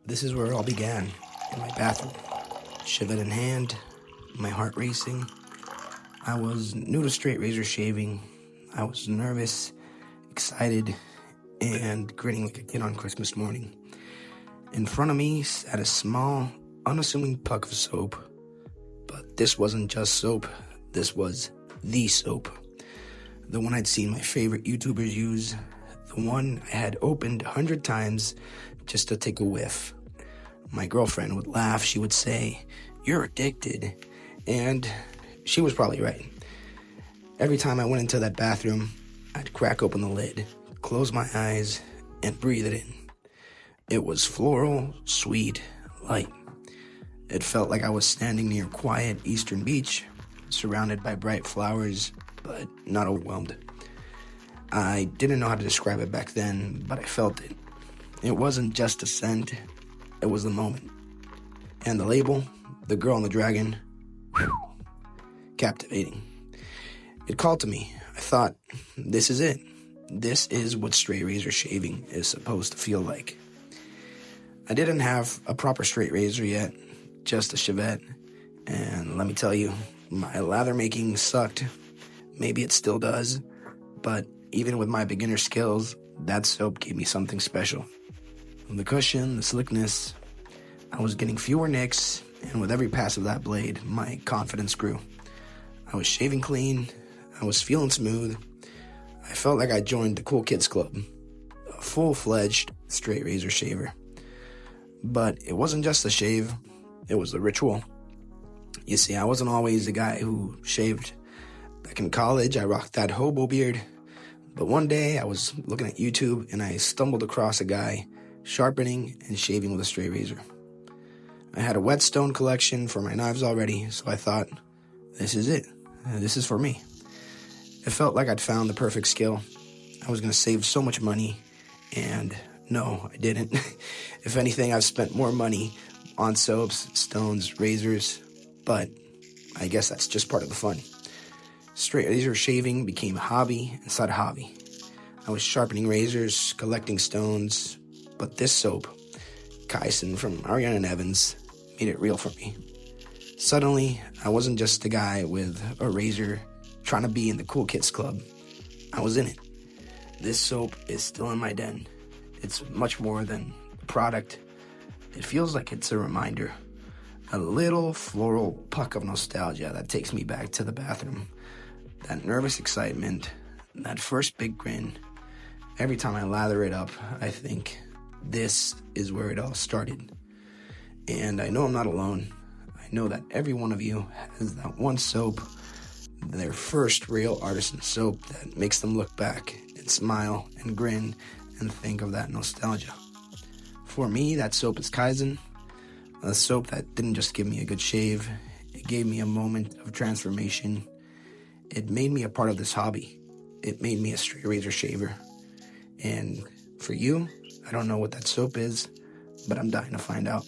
This is where it all began, in my bathroom. Civet in hand, my heart racing. I was new to straight razor shaving. I was nervous, excited, and grinning like a kid on Christmas morning. In front of me sat a small, unassuming puck of soap. But this wasn't just soap, this was the soap. The one I'd seen my favorite YouTubers use, the one I had opened 100 times just to take a whiff. My girlfriend would laugh, she would say, "You're addicted." And she was probably right. Every time I went into that bathroom, I'd crack open the lid, close my eyes, and breathe it in. It was floral, sweet, light. It felt like I was standing near a quiet eastern beach, surrounded by bright flowers, but not overwhelmed. I didn't know how to describe it back then, but I felt it. It wasn't just a scent, it was the moment. And the label, the girl and the dragon, whew, captivating. It called to me. I thought, this is it. This is what straight razor shaving is supposed to feel like. I didn't have a proper straight razor yet, just a Chevette. And let me tell you, my lather making sucked. Maybe it still does, but even with my beginner skills, that soap gave me something special. The cushion, the slickness, I was getting fewer nicks, and with every pass of that blade, my confidence grew. I was shaving clean, I was feeling smooth. I felt like I joined the cool kids club, a full-fledged straight razor shaver. But it wasn't just the shave, it was the ritual. You see, I wasn't always the guy who shaved. Back in college, I rocked that hobo beard. But one day, I was looking at YouTube, and I stumbled across a guy sharpening and shaving with a straight razor. I had a whetstone collection for my knives already, so I thought, this is it. This is for me. It felt like I'd found the perfect skill. I was going to save so much money, and no, I didn't. If anything, I've spent more money on soaps, stones, razors, but I guess that's just part of the fun. Straight razor shaving became a hobby inside a hobby. I was sharpening razors, collecting stones, but this soap, KAIZEN from Ariana and Evans, made it real for me. Suddenly, I wasn't just a guy with a razor trying to be in the cool kids club. I was in it. This soap is still in my den. It's much more than a product. It feels like it's a reminder. A little floral puck of nostalgia that takes me back to the bathroom. That nervous excitement, that first big grin. Every time I lather it up, I think, this is where it all started. And I know I'm not alone. I know that every one of you has that one soap, their first real artisan soap that makes them look back and smile and grin and think of that nostalgia. For me, that soap is KAIZEN, a soap that didn't just give me a good shave, it gave me a moment of transformation. It made me a part of this hobby. It made me a straight razor shaver. And for you, I don't know what that soap is, but I'm dying to find out.